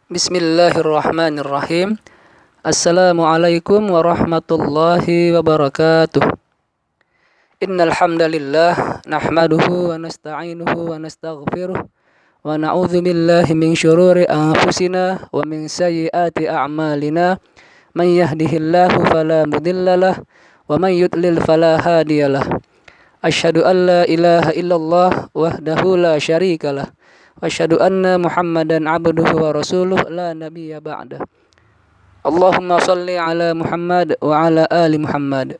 Bismillahirrahmanirrahim. Assalamualaikum warahmatullahi wabarakatuh. Innal hamdalillah nahmaduhu wa nasta'inuhu wa nastaghfiruh wa na'udzu billahi min syururi anfusina wa min sayyiati a'malina. Man yahdihillahu fala mudhillalah wa man yudlil fala hadiyalah. Asyhadu an la ilaha illallah wahdahu la syarikalah. Asyhadu anna Muhammadan abduhu wa rasuluh la nabiyya ba'dah. Allahumma salli ala Muhammad wa ala ali Muhammad.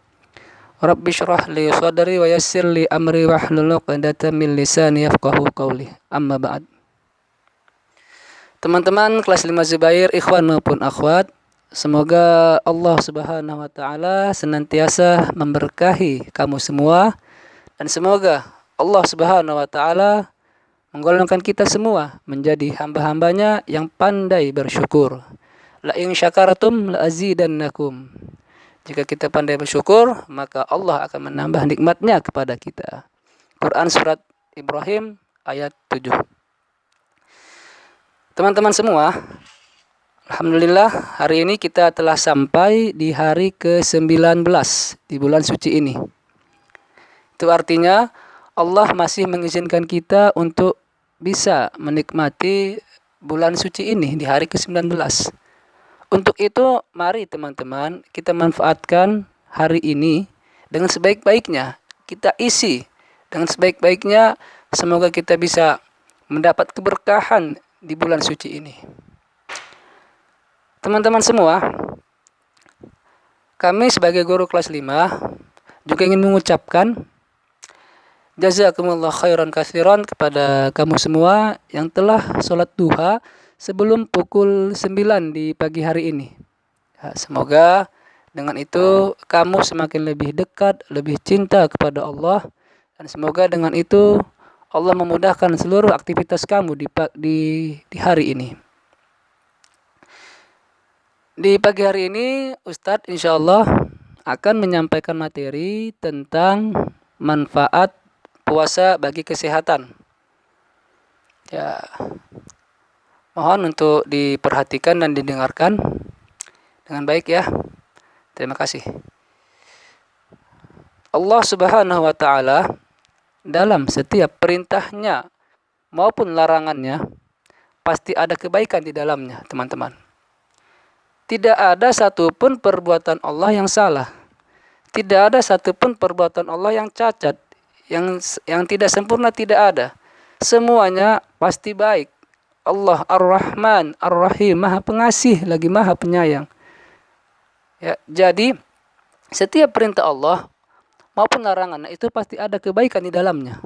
Rabbi syrah li sadri wa yassir li amri wahlul 'uqdatam min lisani yafqahu qawli. Amma ba'd. Teman-teman kelas 5 Zubair, ikhwan maupun akhwat, semoga Allah Subhanahu wa taala senantiasa memberkahi kamu semua dan semoga Allah Subhanahu wa taala menggolongkan kita semua menjadi hamba-hambanya yang pandai bersyukur. La in syakartum la azidannakum. Jika kita pandai bersyukur, maka Allah akan menambah nikmatnya kepada kita. Quran surat Ibrahim ayat 7. Teman-teman semua, alhamdulillah hari ini kita telah sampai di hari ke-19 di bulan suci ini. Itu artinya Allah masih mengizinkan kita untuk bisa menikmati bulan suci ini di hari ke-19. Untuk itu, mari teman-teman kita manfaatkan hari ini dengan sebaik-baiknya. Kita isi dengan sebaik-baiknya. Semoga kita bisa mendapat keberkahan di bulan suci ini. Teman-teman semua, kami sebagai guru kelas 5 juga ingin mengucapkan jazakumullah khairan katsiran kepada kamu semua yang telah sholat duha sebelum pukul 9 di pagi hari ini. Ya, semoga dengan itu kamu semakin lebih dekat, lebih cinta kepada Allah, dan semoga dengan itu Allah memudahkan seluruh aktivitas kamu di hari ini. Di pagi hari ini Ustadz insyaallah akan menyampaikan materi tentang manfaat puasa bagi kesehatan. Ya, mohon untuk diperhatikan dan didengarkan dengan baik ya. Terima kasih. Allah Subhanahu wa taala dalam setiap perintahnya maupun larangannya pasti ada kebaikan di dalamnya, teman-teman. Tidak ada satupun perbuatan Allah yang salah. Tidak ada satupun perbuatan Allah yang cacat. Yang tidak sempurna tidak ada. Semuanya pasti baik. Allah Ar-Rahman, Ar-Rahim, Maha Pengasih lagi Maha Penyayang. Ya, jadi setiap perintah Allah maupun larangan itu pasti ada kebaikan di dalamnya.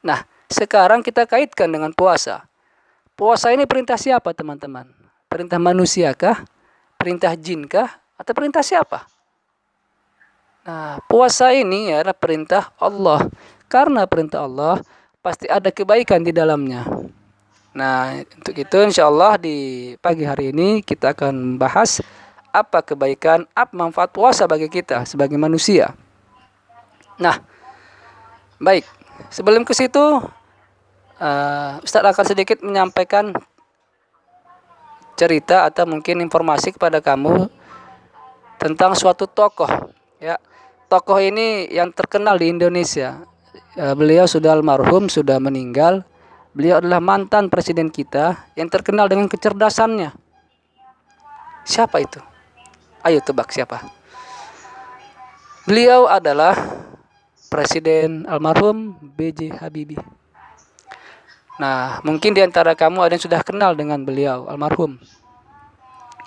Nah, sekarang kita kaitkan dengan puasa. Puasa ini perintah siapa, teman-teman? Perintah manusia kah? Perintah jin kah? Atau perintah siapa? Nah, puasa ini adalah perintah Allah. Karena perintah Allah, pasti ada kebaikan di dalamnya. Nah, untuk itu insyaallah di pagi hari ini kita akan membahas apa kebaikan, apa manfaat puasa bagi kita sebagai manusia. Nah, baik. Sebelum ke situ, Ustaz akan sedikit menyampaikan cerita atau mungkin informasi kepada kamu tentang suatu tokoh. Ya, tokoh ini yang terkenal di Indonesia. Beliau sudah almarhum, sudah meninggal. Beliau adalah mantan presiden kita yang terkenal dengan kecerdasannya. Siapa itu? Ayo tebak siapa? Beliau adalah Presiden almarhum B.J. Habibie. Nah, mungkin di antara kamu ada yang sudah kenal dengan beliau almarhum.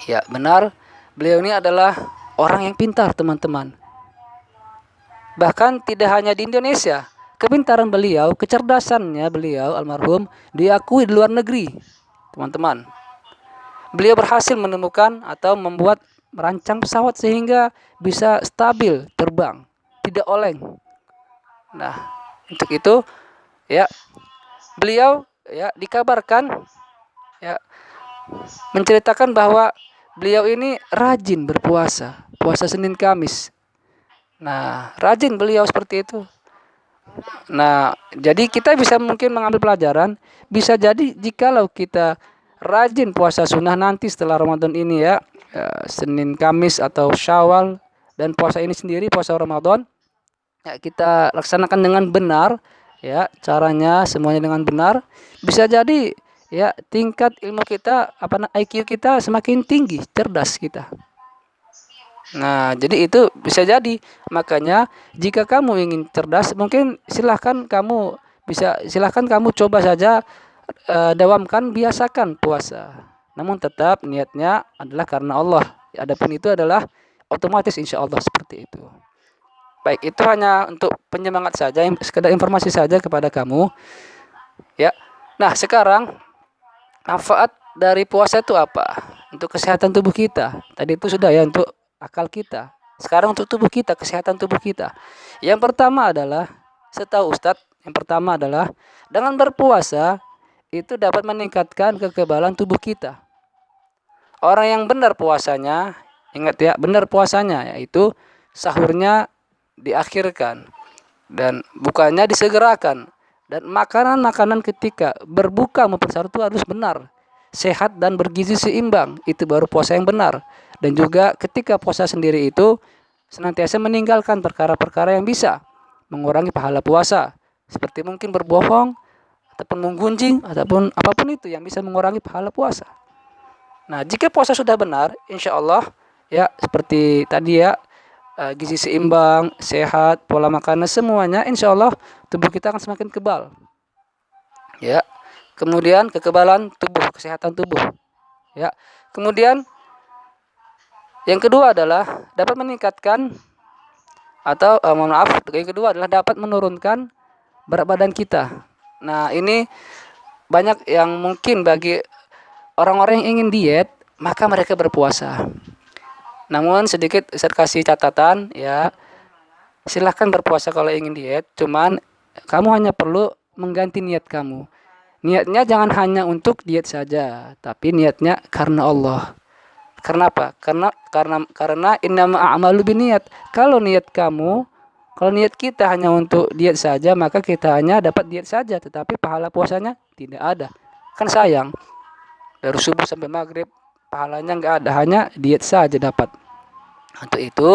Ya, benar. Beliau ini adalah orang yang pintar, teman-teman. Bahkan tidak hanya di Indonesia, kepintaran beliau, kecerdasannya beliau almarhum diakui di luar negeri, teman-teman. Beliau berhasil menemukan atau merancang pesawat sehingga bisa stabil terbang, tidak oleng. Nah, untuk itu ya beliau ya dikabarkan ya menceritakan bahwa beliau ini rajin berpuasa, puasa Senin Kamis. Nah, rajin beliau seperti itu. Nah, jadi kita bisa mungkin mengambil pelajaran, bisa jadi jikalau kita rajin puasa sunnah nanti setelah Ramadan ini ya, Senin, Kamis atau Syawal, dan puasa ini sendiri puasa Ramadan ya kita laksanakan dengan benar ya, caranya semuanya dengan benar, bisa jadi ya tingkat ilmu kita IQ kita semakin tinggi, cerdas kita. Nah, jadi itu bisa jadi. Makanya jika kamu ingin cerdas, mungkin silahkan kamu coba saja, dawamkan, biasakan puasa. Namun tetap niatnya adalah karena Allah. Adapun itu adalah otomatis insya Allah seperti itu. Baik, itu hanya untuk penyemangat saja, sekedar informasi saja kepada kamu. Ya. Nah, sekarang manfaat dari puasa itu apa? Untuk kesehatan tubuh kita. Tadi itu sudah ya untuk akal kita. Sekarang untuk tubuh kita, kesehatan tubuh kita. Yang pertama adalah, setahu Ustadz, yang pertama adalah dengan berpuasa itu dapat meningkatkan kekebalan tubuh kita. Orang yang benar puasanya, ingat ya, benar puasanya, yaitu sahurnya diakhirkan dan bukanya disegerakan. Dan makanan-makanan ketika berbuka maupun sahur itu harus benar, sehat dan bergizi seimbang. Itu baru puasa yang benar. Dan juga ketika puasa sendiri itu senantiasa meninggalkan perkara-perkara yang bisa mengurangi pahala puasa, seperti mungkin berbohong ataupun menggunjing ataupun apapun itu yang bisa mengurangi pahala puasa. Nah, jika puasa sudah benar, insya Allah ya seperti tadi ya, gizi seimbang, sehat, pola makan, semuanya insya Allah tubuh kita akan semakin kebal. Ya. Kemudian kekebalan tubuh, kesehatan tubuh. Ya. Kemudian yang kedua adalah dapat meningkatkan atau yang kedua adalah dapat menurunkan berat badan kita. Nah, ini banyak yang mungkin bagi orang-orang yang ingin diet, maka mereka berpuasa. Namun sedikit saya kasih catatan ya, silahkan berpuasa kalau ingin diet, cuman kamu hanya perlu mengganti niat kamu. Niatnya jangan hanya untuk diet saja, tapi niatnya karena Allah. Karena apa? Karena innama a'malu binniyat. Kalau niat kita hanya untuk diet saja, maka kita hanya dapat diet saja, tetapi pahala puasanya tidak ada. Kan sayang. Dari subuh sampai maghrib pahalanya nggak ada, hanya diet saja dapat. Untuk itu,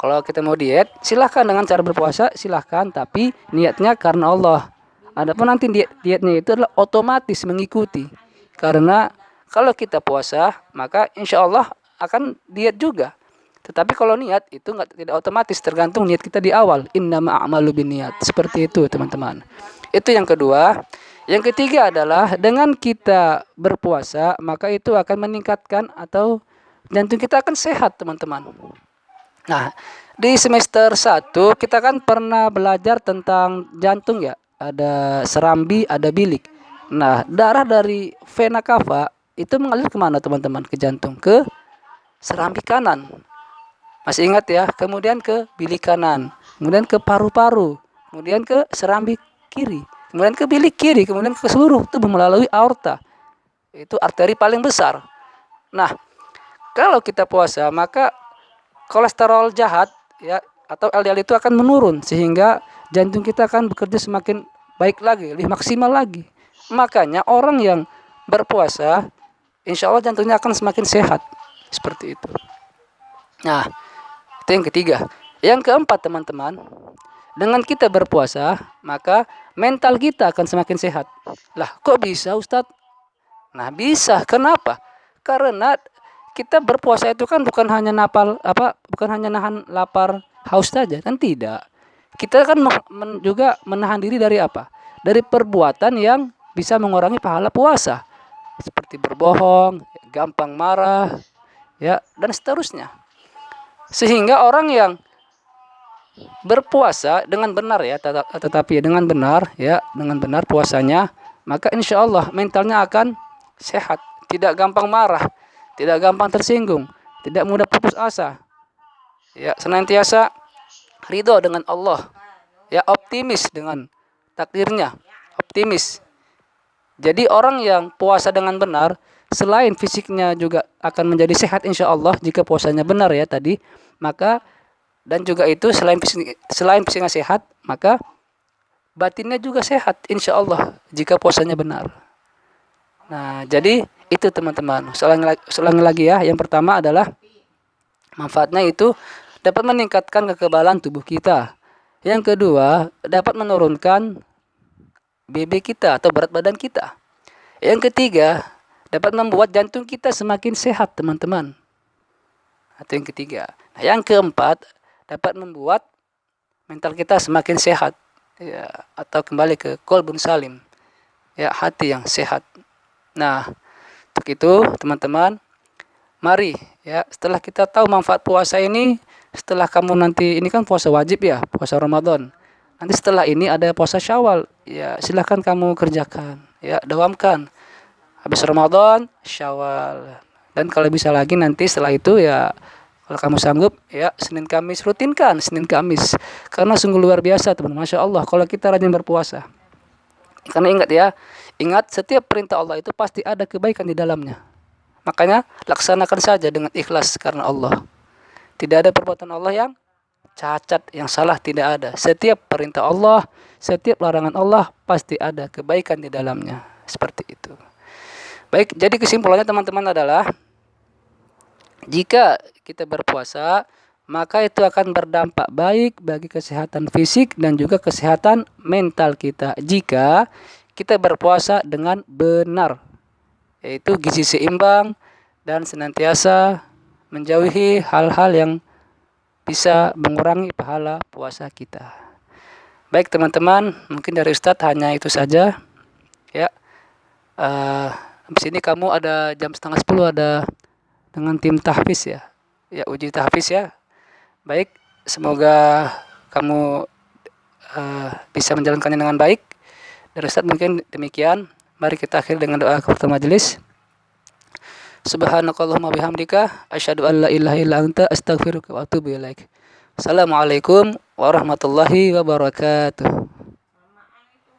kalau kita mau diet, silahkan dengan cara berpuasa, silahkan, tapi niatnya karena Allah. Adapun nanti dietnya itu adalah otomatis mengikuti. Karena kalau kita puasa, maka insya Allah akan diet juga. Tetapi kalau niat itu tidak otomatis, tergantung niat kita di awal. Innama a'malu binniyat. Seperti itu teman-teman. Itu yang kedua. Yang ketiga adalah dengan kita berpuasa, maka itu akan meningkatkan atau jantung kita akan sehat teman-teman. Nah, di semester 1 kita kan pernah belajar tentang jantung ya. Ada serambi, ada bilik. Nah, darah dari vena cava itu mengalir kemana teman-teman? Ke jantung, ke serambi kanan. Masih ingat ya? Kemudian ke bilik kanan, kemudian ke paru-paru, kemudian ke serambi kiri, kemudian ke bilik kiri, kemudian ke seluruh tubuh melalui aorta. Itu arteri paling besar. Nah, kalau kita puasa, maka kolesterol jahat ya atau LDL itu akan menurun sehingga jantung kita akan bekerja semakin baik lagi, lebih maksimal lagi. Makanya orang yang berpuasa, insya Allah jantungnya akan semakin sehat. Seperti itu. Nah, itu yang ketiga. Yang keempat teman-teman, dengan kita berpuasa, maka mental kita akan semakin sehat. Lah, kok bisa Ustadz? Nah, bisa. Kenapa? Karena kita berpuasa itu kan bukan hanya nahan lapar, haus saja, kan tidak. Kita kan juga menahan diri dari apa? Dari perbuatan yang bisa mengurangi pahala puasa. Seperti berbohong, gampang marah, ya, dan seterusnya. Sehingga orang yang berpuasa dengan benar ya, tetapi dengan benar puasanya, maka insya Allah mentalnya akan sehat, tidak gampang marah, tidak gampang tersinggung, tidak mudah putus asa. Ya, senantiasa ridho dengan Allah. Ya, optimis dengan takdirnya, optimis. Jadi orang yang puasa dengan benar, selain fisiknya juga akan menjadi sehat insya Allah jika puasanya benar ya tadi, maka dan juga itu selain fisiknya sehat, maka batinnya juga sehat insya Allah jika puasanya benar. Nah, jadi Itu teman-teman. Ulangi lagi ya. Yang pertama adalah manfaatnya itu dapat meningkatkan kekebalan tubuh kita. Yang kedua, dapat menurunkan BB kita atau berat badan kita. Yang ketiga, dapat membuat jantung kita semakin sehat, teman-teman. Atau yang ketiga. Nah, yang keempat, dapat membuat mental kita semakin sehat. Ya, atau kembali ke qalbun salim. Ya, hati yang sehat. Nah, untuk itu, teman-teman, mari ya, setelah kita tahu manfaat puasa ini, setelah kamu nanti, ini kan puasa wajib ya, puasa Ramadan. Nanti setelah ini ada puasa Syawal. Ya, silahkan kamu kerjakan. Ya, dawamkan. Habis Ramadan, Syawal. Dan kalau bisa lagi nanti setelah itu ya, kalau kamu sanggup ya, Senin Kamis rutinkan Senin Kamis. Karena sungguh luar biasa, teman. Masya Allah kalau kita rajin berpuasa. Karena ingat setiap perintah Allah itu pasti ada kebaikan di dalamnya. Makanya laksanakan saja dengan ikhlas karena Allah. Tidak ada perbuatan Allah yang cacat, yang salah, tidak ada. Setiap perintah Allah, setiap larangan Allah pasti ada kebaikan di dalamnya. Seperti itu. Baik, jadi kesimpulannya teman-teman adalah jika kita berpuasa, maka itu akan berdampak baik bagi kesehatan fisik dan juga kesehatan mental kita. Jika kita berpuasa dengan benar, yaitu gizi seimbang dan senantiasa menjauhi hal-hal yang bisa mengurangi pahala puasa kita. Baik teman-teman, mungkin dari Ustadz hanya itu saja. Ya, habis ini kamu ada jam 9:30 ada dengan tim tahfiz ya. Ya, uji tahfiz ya. Baik, semoga kamu bisa menjalankannya dengan baik. Dari Ustadz mungkin demikian. Mari kita akhiri dengan doa kafaratul majelis. Subhanakallahumma bihamdika asyhadu an la ilaha illa anta astaghfiruka wa atubu ilaik. Assalamualaikum warahmatullahi wabarakatuh.